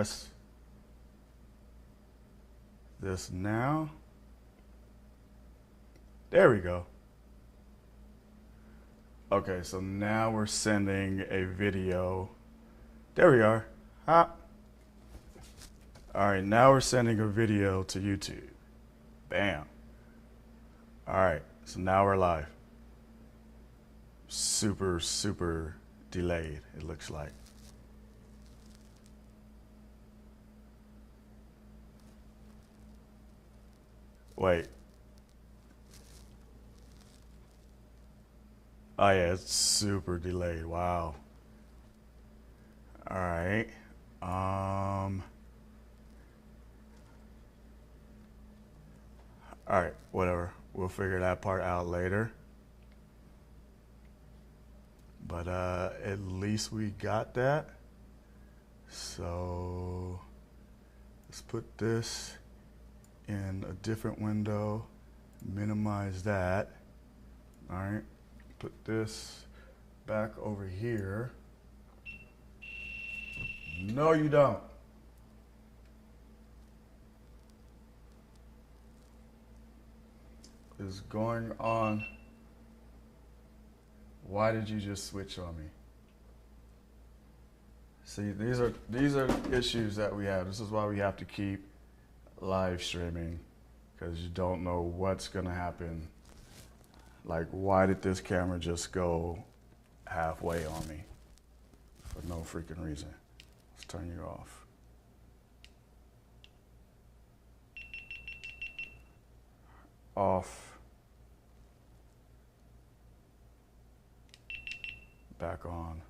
press this now. There we go. Okay, so now we're sending a video. There we are. All right, now we're sending a video to YouTube. Bam. All right, so now we're live. Super, super delayed, it looks like. Wait. Oh yeah, it's super delayed. Wow. All right. All right, whatever. We'll figure that part out later. But at least we got that. So let's put this in a different window, minimize that. All right, put this back over here. No, you don't. Is going on. Why did you just switch on me? See, these are issues that we have. This is why we have to keep live streaming, because you don't know what's gonna happen. Like, why did this camera just go halfway on me for no freaking reason? Let's turn you off. Off. Back on.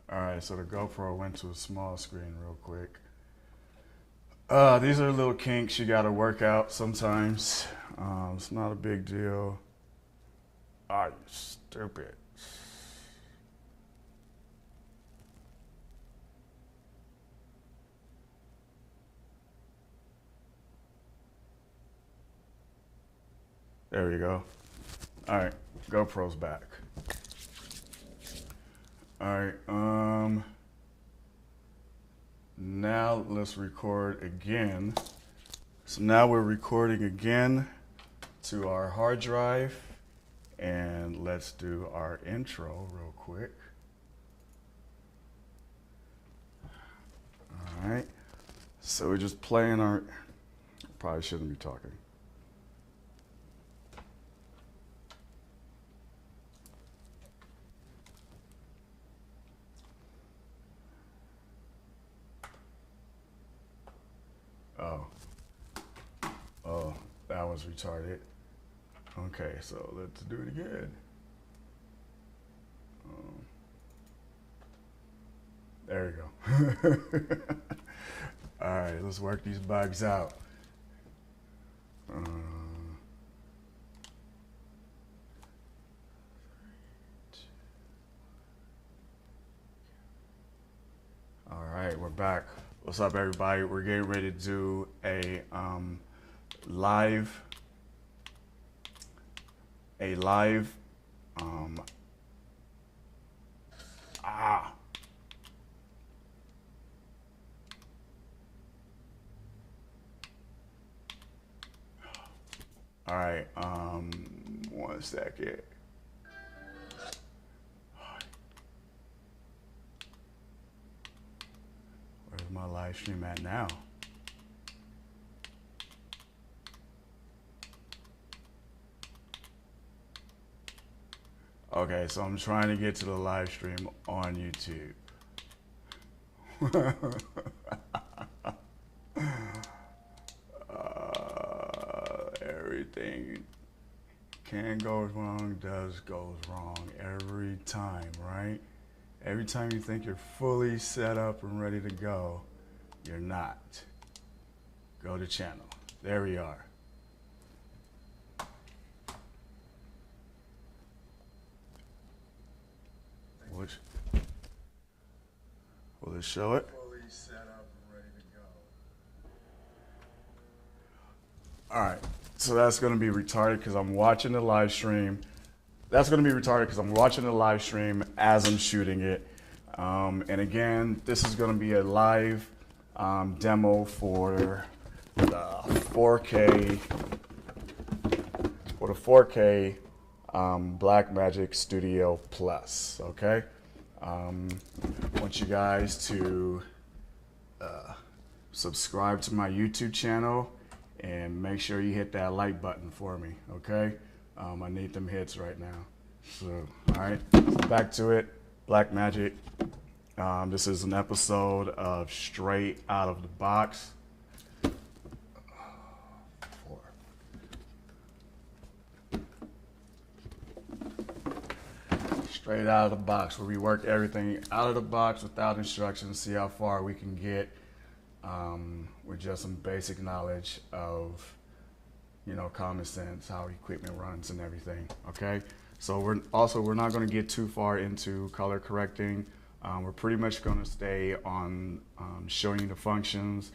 All right, so the GoPro went to a small screen real quick. These are little kinks you gotta work out sometimes. It's not a big deal. Ah, you stupid. There we go. All right, GoPro's back. All right, now let's record again. So now we're recording again to our hard drive, and let's do our intro real quick. All right, so we're just playing our, probably shouldn't be talking. Oh, that was retarded. Okay, so let's do it again. There we go. All right, let's work these bugs out. All right, we're back. What's up, everybody? We're getting ready to do a live all right, 1 second. Where's my live stream at now? Okay, so I'm trying to get to the live stream on YouTube. Everything can go wrong, does goes wrong every time, right? Every time you think you're fully set up and ready to go, you're not. Go to channel. There we are. Which, will it show it? Fully set up and ready to go. All right, so that's gonna be retarded because I'm watching the live stream. that's going to be retarded because I'm watching the live stream as I'm shooting it. And again, this is going to be a live demo for the 4K Blackmagic Studio Plus. Okay, I want you guys to subscribe to my YouTube channel and make sure you hit that like button for me. Okay, I need them hits right now. So, all right, so back to it. Blackmagic. This is an episode of Straight Out of the Box. Straight out of the box, where we work everything out of the box without instructions, see how far we can get with just some basic knowledge of, you know, common sense, how equipment runs and everything. Okay, so we're not going to get too far into color correcting. We're pretty much going to stay on showing you the functions,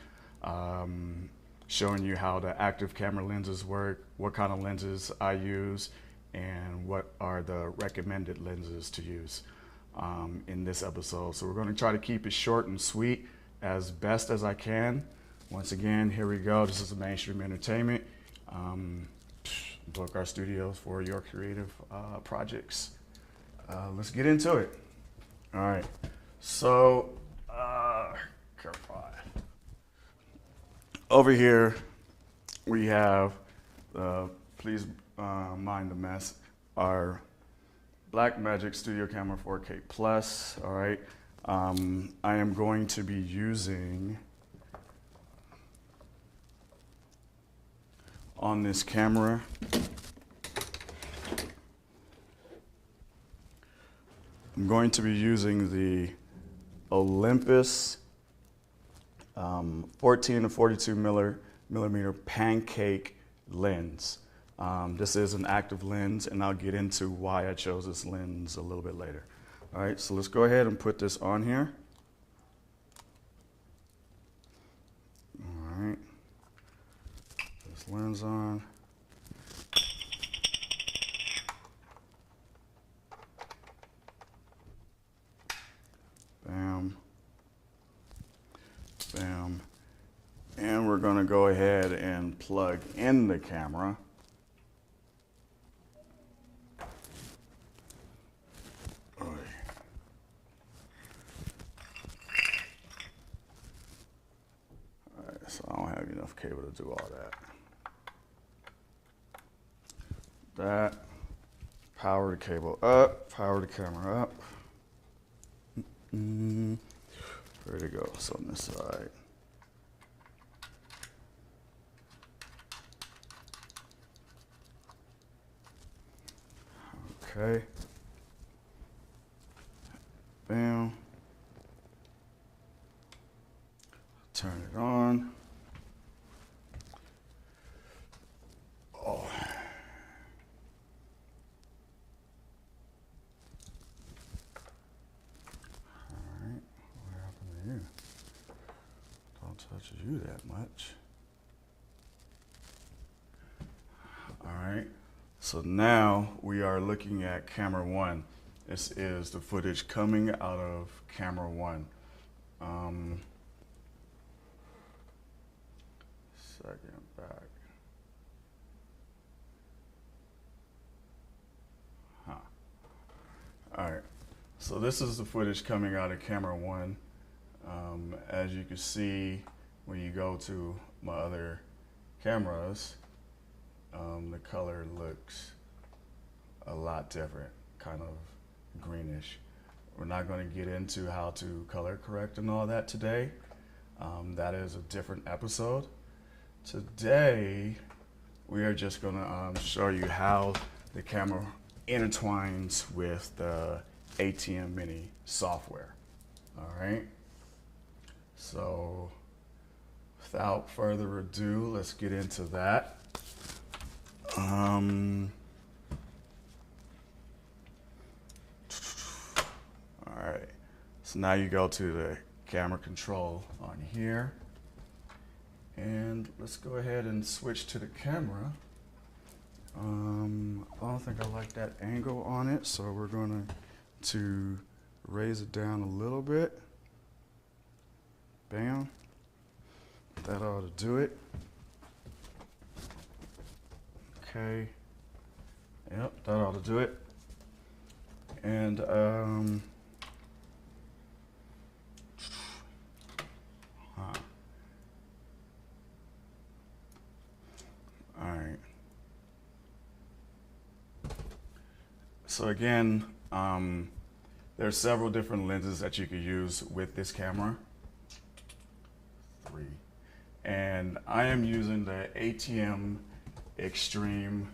showing you how the active camera lenses work, what kind of lenses I use, and what are the recommended lenses to use in this episode. So we're going to try to keep it short and sweet as best as I can. Once again, here we go. This is mainstream entertainment. Book our studios for your creative projects. Let's get into it. All right. So, over here we have, please mind the mess, our Blackmagic Studio Camera 4K Plus. All right. I am going to be using, on this camera, I'm going to be using the Olympus 14 to 42 millimeter pancake lens. This is an active lens, and I'll get into why I chose this lens a little bit later. All right, so let's go ahead and put this on here. All right, this lens on. Bam, bam, and we're going to go ahead and plug in the camera. So I don't have enough cable to do all that. Power the cable up, power the camera up. Ready to go. So on this side. Okay. Bam. Turn it on. Oh. Alright, what happened to you? Don't touch you that much. Alright, so now we are looking at camera 1. This is the footage coming out of camera 1. Second back. All right, so this is the footage coming out of camera 1. As you can see, when you go to my other cameras, the color looks a lot different, kind of greenish. We're not going to get into how to color correct and all that today. That is a different episode. Today, we are just going to show you how the camera intertwines with the ATM Mini software. All right. So, without further ado, let's get into that. All right. So now you go to the camera control on here. And let's go ahead and switch to the camera. I don't think I like that angle on it, so we're going to raise it down a little bit. Bam. That ought to do it. Okay. Yep, that ought to do it. And all right. So again, there are several different lenses that you could use with this camera. 3. And I am using the ATM Extreme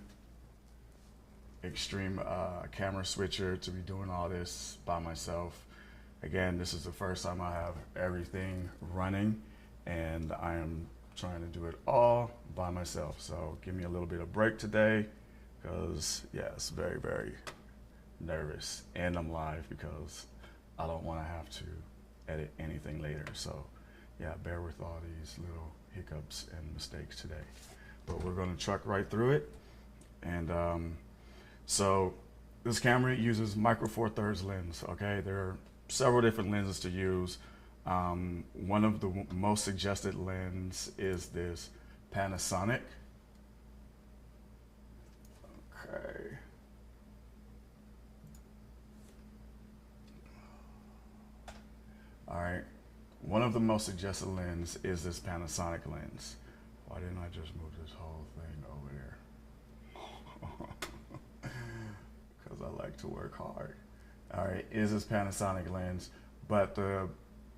camera switcher to be doing all this by myself. Again, this is the first time I have everything running, and I am trying to do it all by myself. So give me a little bit of break today, because yeah, it's very, very nervous, and I'm live because I don't want to have to edit anything later. So yeah, bear with all these little hiccups and mistakes today, but we're going to truck right through it. And so this camera uses micro four thirds lens. Okay, there are several different lenses to use. One of the most suggested lens is this Panasonic. Okay. All right, one of the most suggested lens is this Panasonic lens. Why didn't I just move this whole thing over there? Because I like to work hard. All right, is this Panasonic lens, but the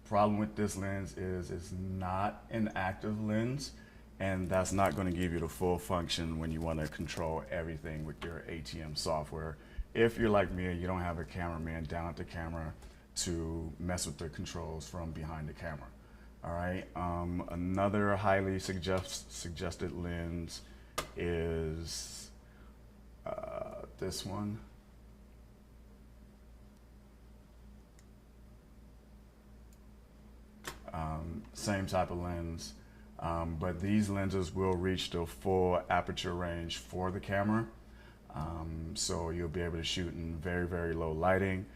problem with this lens is it's not an active lens, and that's not going to give you the full function when you want to control everything with your ATM software. If you're like me and you don't have a cameraman down at the camera to mess with the controls from behind the camera. All right, another highly suggested lens is this one. Same type of lens, but these lenses will reach the full aperture range for the camera. So you'll be able to shoot in very, very low lighting,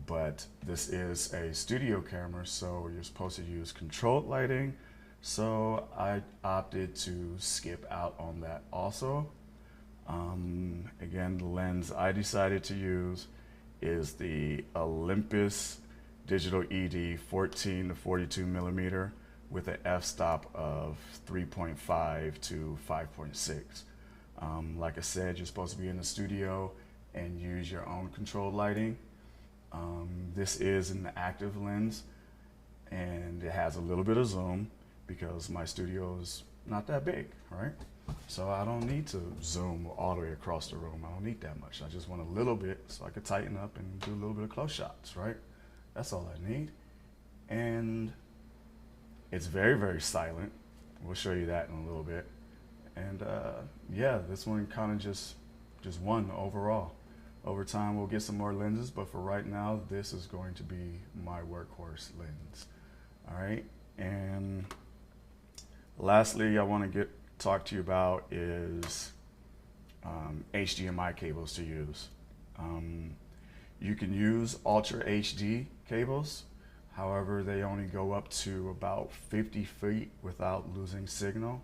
but this is a studio camera, so you're supposed to use controlled lighting. So I opted to skip out on that also. Again, the lens I decided to use is the Olympus Digital ED 14 to 42 millimeter with an f-stop of 3.5 to 5.6. Like I said, you're supposed to be in the studio and use your own controlled lighting. This is an active lens, and it has a little bit of zoom because my studio is not that big, right? So I don't need to zoom all the way across the room. I don't need that much. I just want a little bit so I could tighten up and do a little bit of close shots, right? That's all I need. And it's very, very silent. We'll show you that in a little bit. And yeah, this one kind of just won overall. Over time, we'll get some more lenses, but for right now, this is going to be my workhorse lens. All right, and lastly, I want to talk to you about is HDMI cables to use. You can use Ultra HD cables. However, they only go up to about 50 feet without losing signal.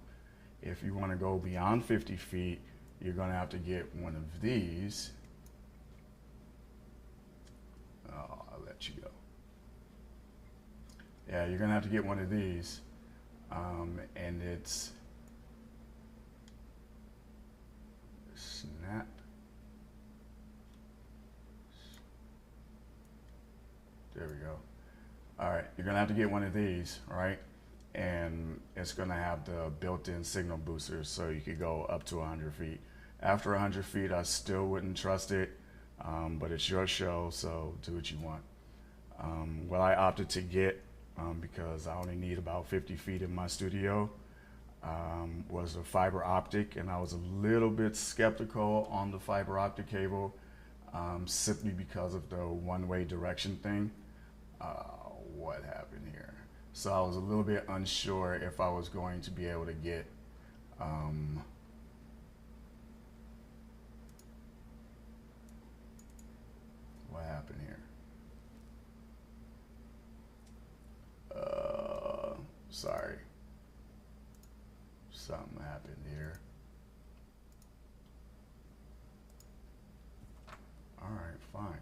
If you want to go beyond 50 feet, you're going to have to get one of these. Oh, I'll let you go. Yeah, you're going to have to get one of these. And it's snap. There we go. All right, you're going to have to get one of these, right? And it's going to have the built-in signal boosters, so you could go up to 100 feet. After 100 feet, I still wouldn't trust it, but it's your show, so do what you want. What I opted to get, because I only need about 50 feet in my studio, was a fiber optic, and I was a little bit skeptical on the fiber optic cable, simply because of the one-way direction thing. What happened here? So I was a little bit unsure if I was going to be able to get What happened here? Sorry. Something happened here. All right, fine.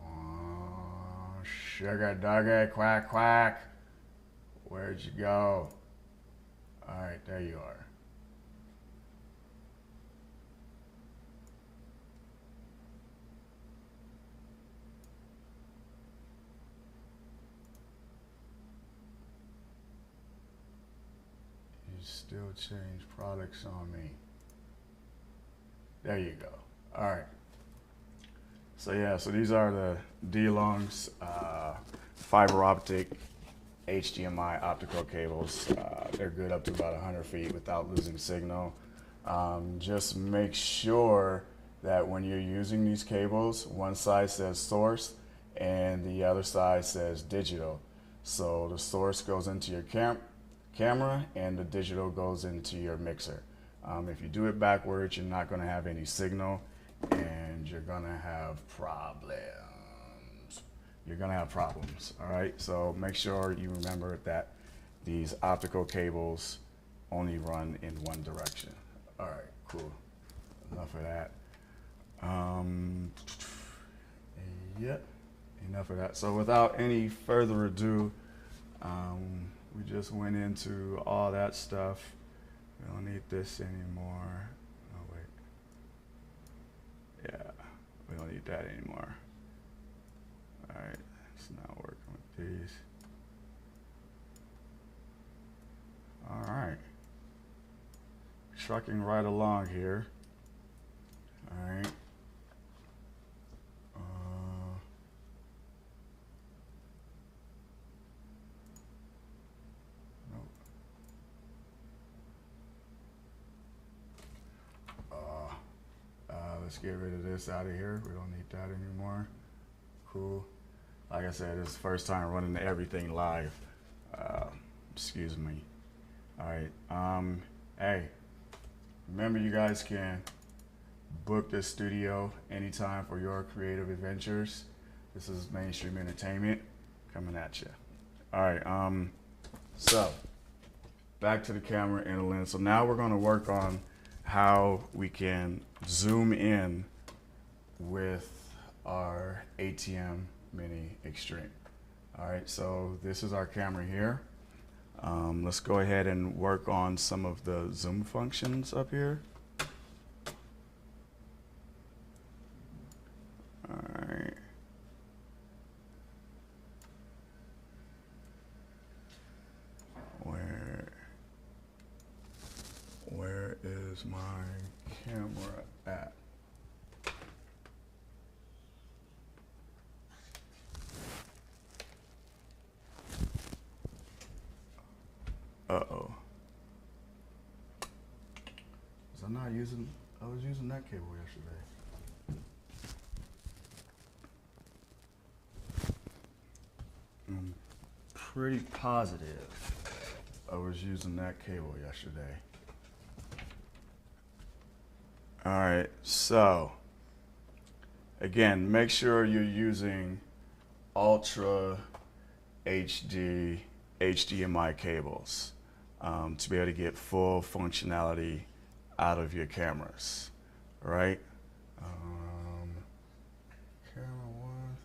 Oh, sugar duggy, quack, quack. Where'd you go? All right, there you are. Still change products on me. There you go. All right. So yeah, so these are the D-Long's fiber optic HDMI optical cables. They're good up to about 100 feet without losing signal. Just make sure that when you're using these cables, one side says source and the other side says digital. So the source goes into your camera and the digital goes into your mixer. If you do it backwards, you're not going to have any signal and you're going to have problems. All right, so make sure you remember that these optical cables only run in one direction. All right, cool. Enough of that. Yep, enough of that. So without any further ado, we just went into all that stuff. We don't need this anymore. Oh, wait. Yeah, we don't need that anymore. All right, it's not working with these. All right. Trucking right along here. All right. Let's get rid of this out of here. We don't need that anymore. Cool. Like I said, this is the first time running everything live. Excuse me. All right. Hey, remember you guys can book this studio anytime for your creative adventures. This is Mainstream Entertainment coming at you. All right. So back to the camera and the lens. So now we're going to work on how we can zoom in with our ATM Mini Extreme. All right, so this is our camera here. Let's go ahead and work on some of the zoom functions up here. All right. Where is my camera at? Uh-oh. Was I not using, I was using that cable yesterday. I'm pretty positive I was using that cable yesterday. All right, so again, make sure you're using Ultra HD HDMI cables to be able to get full functionality out of your cameras, right? Camera one,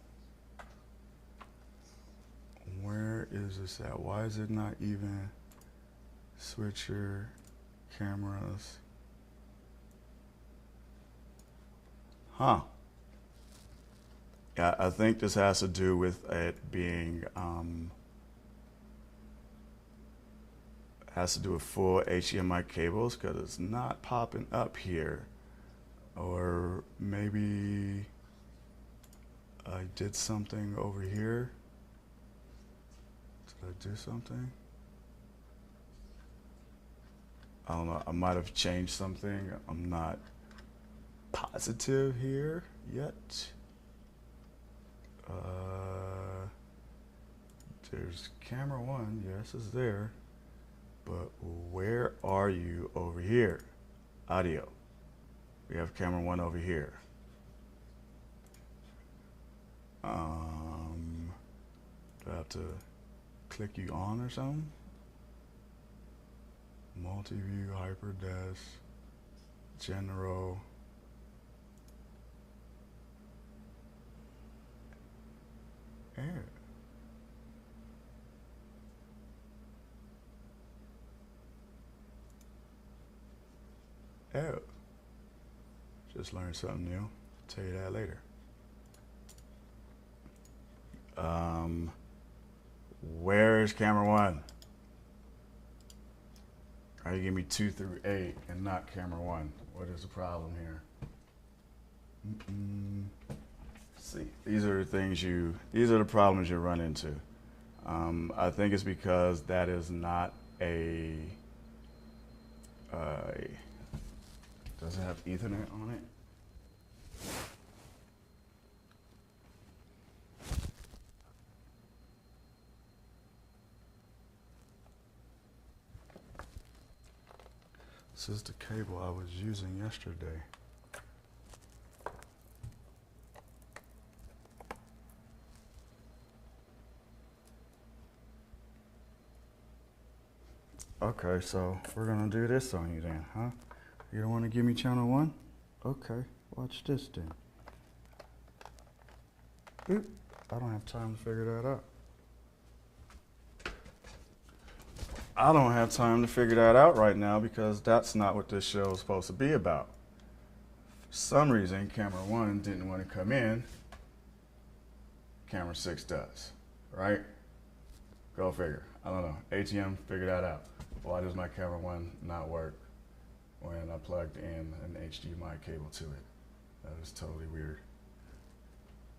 where is this at? Why is it not even switcher cameras? Huh. Yeah, I think this has to do with it being, has to do with full HDMI cables because it's not popping up here. Or maybe I did something over here. Did I do something? I don't know, I might have changed something. I'm not positive here yet. There's camera one, yes, it's there, but where are you over here? Audio. We have camera 1 over here. Do I have to click you on or something? Multi-view, hyperdesk, general. Air. Oh. Just learned something new. I'll tell you that later. Where is camera 1? Why you give me 2 through 8 and not camera 1? What is the problem here? See, these are the problems you run into. I think it's because that is not a, does it have Ethernet on it? This is the cable I was using yesterday. Okay, so we're gonna do this on you then, huh? You don't want to give me channel 1? Okay, watch this then. Oop, I don't have time to figure that out. I don't have time to figure that out right now because that's not what this show is supposed to be about. For some reason, camera 1 didn't want to come in. Camera 6 does, right? Go figure. I don't know. ATM, figure that out. Why does my camera 1 not work when I plugged in an HDMI cable to it? That is totally weird.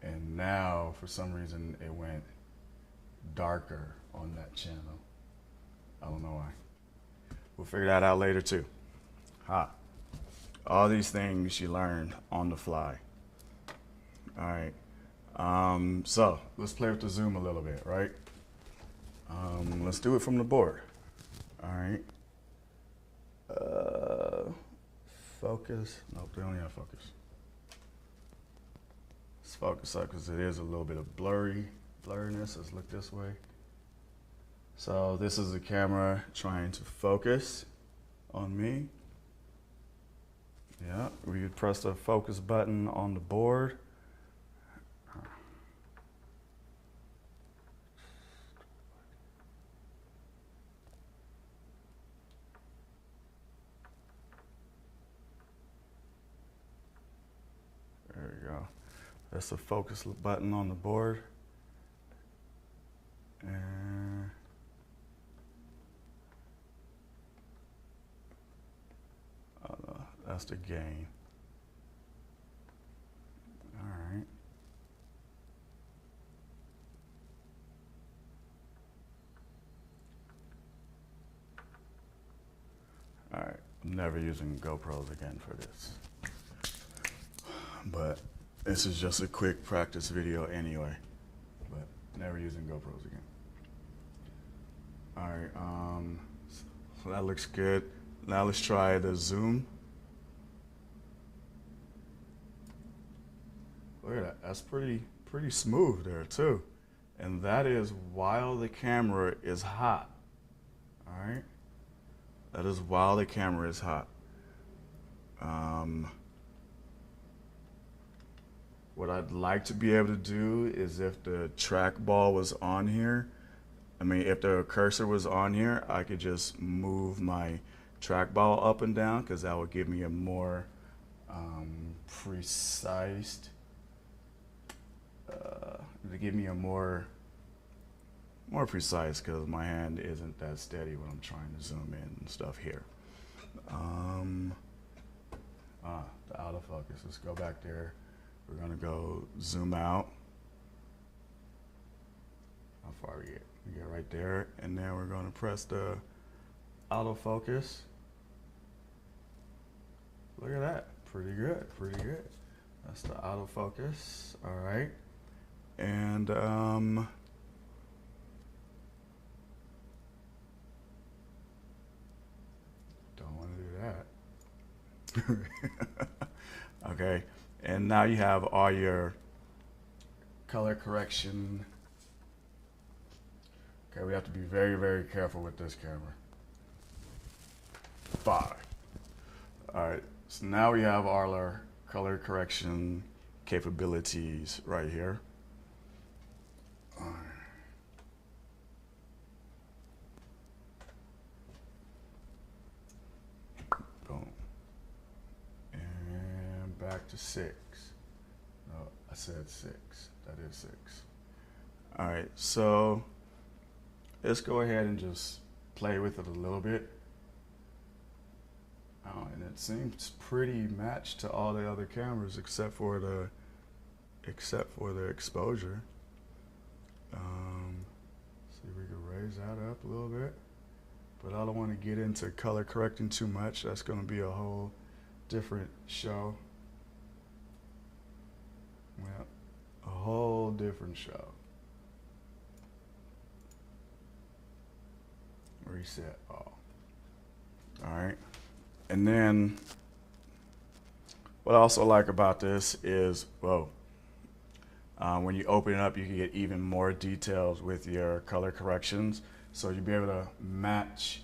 And now, for some reason, it went darker on that channel. I don't know why. We'll figure that out later too. All these things you learn on the fly. All right. So let's play with the zoom a little bit, right? Let's do it from the board. All right. Focus. Nope, they only have focus. Let's focus up because it is a little bit of blurriness. Let's look this way. So this is the camera trying to focus on me. Yeah, we would press the focus button on the board. There we go. That's the focus button on the board. And that's the gain. All right. All right. I'm never using GoPros again for this. But this is just a quick practice video anyway. But never using GoPros again. All right. So that looks good. Now let's try the zoom. Look at that, that's pretty smooth there too. And that is while the camera is hot, all right? That is while the camera is hot. What I'd like to be able to do is if the trackball was on here, if the cursor was on here, I could just move my trackball up and down because that would give me a more precise, more precise because my hand isn't that steady when I'm trying to zoom in and stuff here. The autofocus, let's go back there. We're gonna go zoom out. How far we get? We get right there, and then we're gonna press the autofocus. Look at that, pretty good, pretty good. That's the autofocus, all right. And don't want to do that. Okay, and now you have all your color correction. Okay, we have to be very, very careful with this camera. 5. All right, so now we have all our color correction capabilities right here. All right. Boom. And back to 6. No, I said 6. That is 6. All right, so let's go ahead and just play with it a little bit. And it seems pretty matched to all the other cameras except for the exposure. See if we can raise that up a little bit, but I don't want to get into color correcting too much. That's going to be a whole different show. Yeah, a whole different show. Reset all. All right. And then what I also like about this is, well, when you open it up, you can get even more details with your color corrections. So you'll be able to match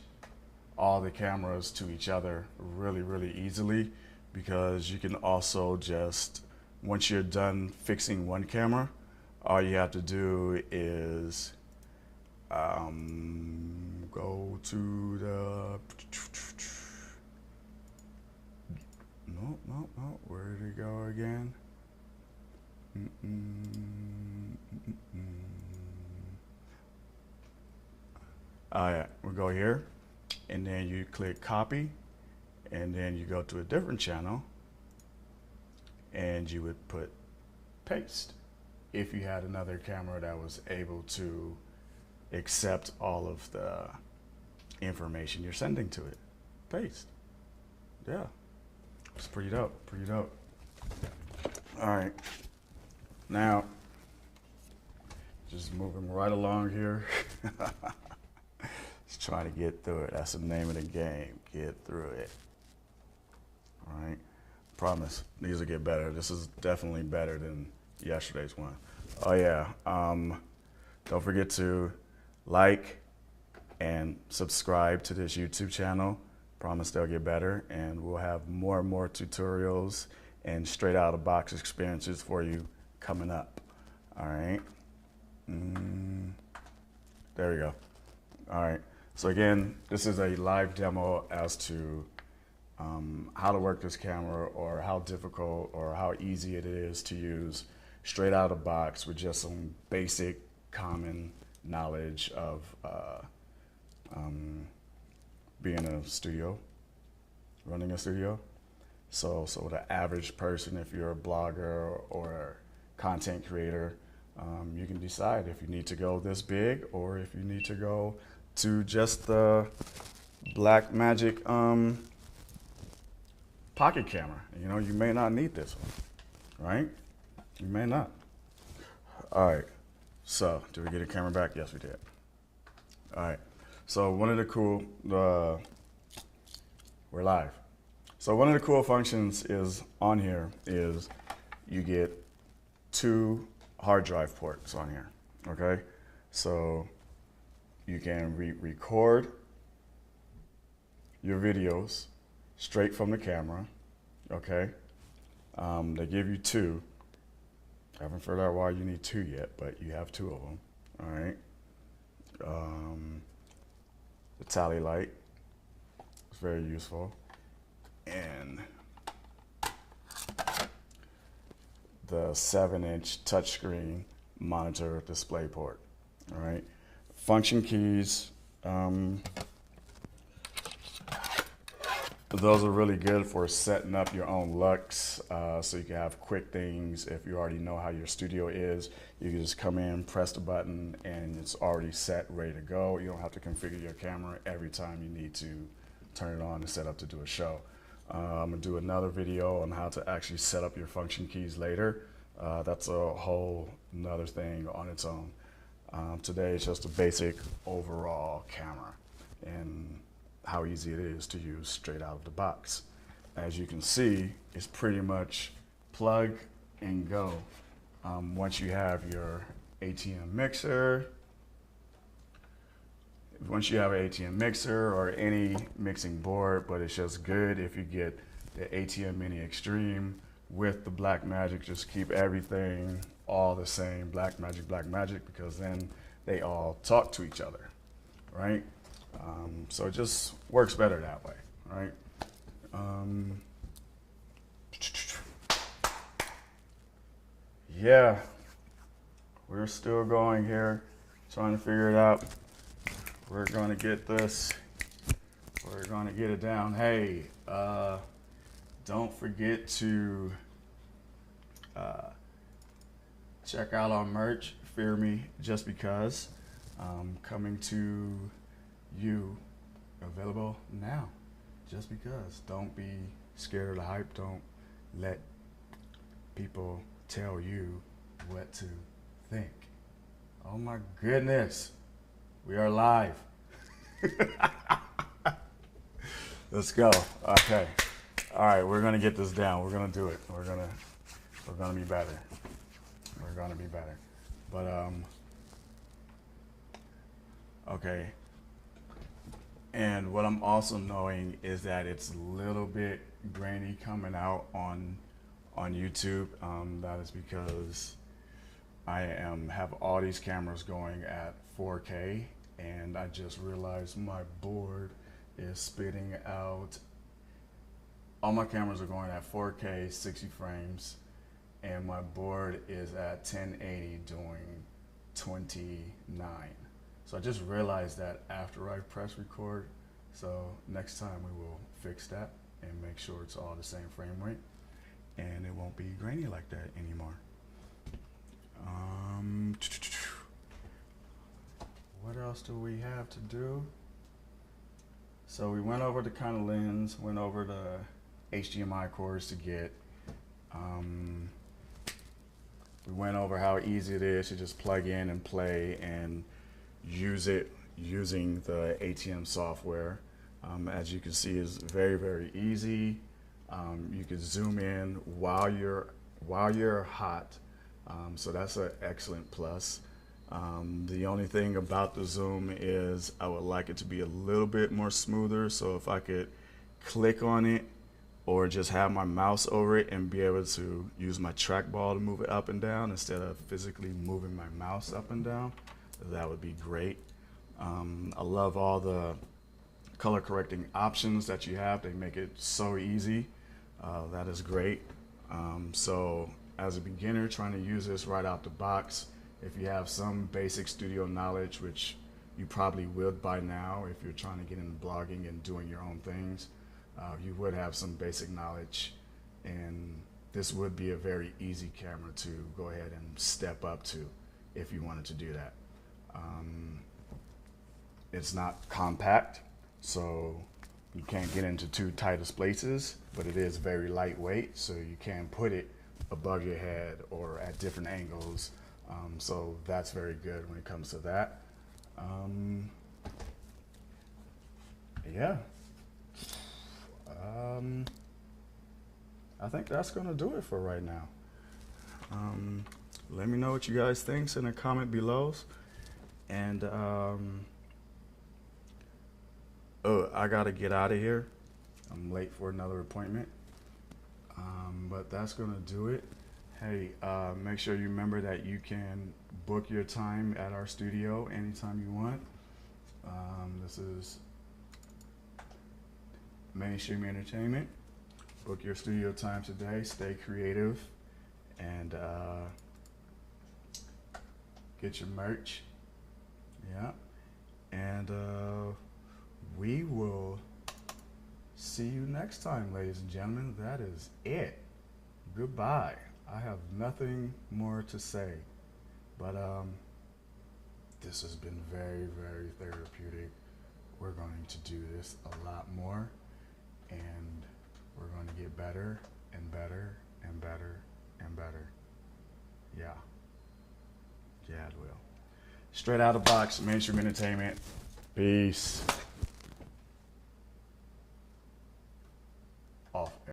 all the cameras to each other really, really easily, because you can also just, once you're done fixing one camera, all you have to do is go to the, no, where did it go again? Yeah, we'll go here, and then you click copy, and then you go to a different channel, and you would put paste if you had another camera that was able to accept all of the information you're sending to it. Paste. Yeah. It's pretty dope, pretty dope. All right, now, just moving right along here. Just trying to get through it. That's the name of the game, get through it. All right, promise, these will get better. This is definitely better than yesterday's one. Oh yeah, don't forget to like and subscribe to this YouTube channel. Promise they'll get better, and we'll have more and more tutorials and straight out of box experiences for you coming up. All right. There we go. All right. So again, this is a live demo as to how to work this camera, or how difficult or how easy it is to use straight out of box with just some basic common knowledge of being a studio, running a studio. So the average person, if you're a blogger or a content creator, you can decide if you need to go this big or if you need to go to just the BLACKMAGIC pocket camera. You know, you may not need this one, right? You may not. All right, so did we get a camera back? Yes, we did. All right. So one of the cool, we're live. So one of the cool functions is on here is you get 2 hard drive ports on here, okay? So you can record your videos straight from the camera, okay? They give you 2. I haven't figured out why you need 2 yet, but you have 2 of them, all right? The tally light is very useful, and the 7-inch touchscreen monitor display port. All right, function keys. Those are really good for setting up your own lux, so you can have quick things. If you already know how your studio is, you can just come in, press the button, and it's already set, ready to go. You don't have to configure your camera every time you need to turn it on and set up to do a show. I'm gonna do another video on how to actually set up your function keys later. That's a whole nother thing on its own. Today it's just a basic overall camera and how easy it is to use straight out of the box. as you can see, is pretty much plug and go. Once you have your ATM mixer, or any mixing board, but it's just good if you get the ATM Mini Extreme with the Blackmagic. Just keep everything all the same, Blackmagic, because then they all talk to each other, right? So it just works better that way, right? Yeah, we're still going here, trying to figure it out. We're going to get this. We're going to get it down. Hey, don't forget to check out our merch, Fear Me Just Because, coming to you, available now, just because. Don't be scared of the hype. Don't let people tell you what to think. Oh my goodness, we are live. Let's go. Okay. All right, we're gonna get this down. We're gonna do it. We're gonna be better. We're gonna be better. But okay. And what I'm also knowing is that it's a little bit grainy coming out on YouTube. That is because I have all these cameras going at 4K, and I just realized my board is spitting out. All my cameras are going at 4K, 60 frames, and my board is at 1080 doing 29. So I just realized that after I press record. So next time we will fix that and make sure it's all the same frame rate, and it won't be grainy like that anymore. What else do we have to do? So we went over the kind of lens, went over the HDMI cords to get. We went over how easy it is to just plug in and play and use it using the ATM software. As you can see, it's very, very easy. You can zoom in while you're hot, so that's an excellent plus. The only thing about the zoom is I would like it to be a little bit more smoother. So if I could click on it or just have my mouse over it and be able to use my trackball to move it up and down instead of physically moving my mouse up and down, that would be great. I love all the color correcting options that you have. They make it so easy. That is great. So as a beginner trying to use this right out the box, if you have some basic studio knowledge, which you probably would by now if you're trying to get into blogging and doing your own things, you would have some basic knowledge, and this would be a very easy camera to go ahead and step up to if you wanted to do that. It's not compact, so you can't get into too tight of spaces, but it is very lightweight, so you can put it above your head or at different angles. So that's very good when it comes to that. Yeah. I think that's gonna do it for right now. Let me know what you guys think in a comment below. And oh, I gotta get out of here. I'm late for another appointment. But that's gonna do it. Hey, make sure you remember that you can book your time at our studio anytime you want. This is Mainstream Entertainment. Book your studio time today. Stay creative and get your merch. Yeah. And we will see you next time, ladies and gentlemen. That is it. Goodbye. I have nothing more to say, but this has been very, very therapeutic. We're going to do this a lot more, and we're going to get better and better and better and better. Yeah. Yeah, it will. Straight out of the box, Mainstream Entertainment. Peace.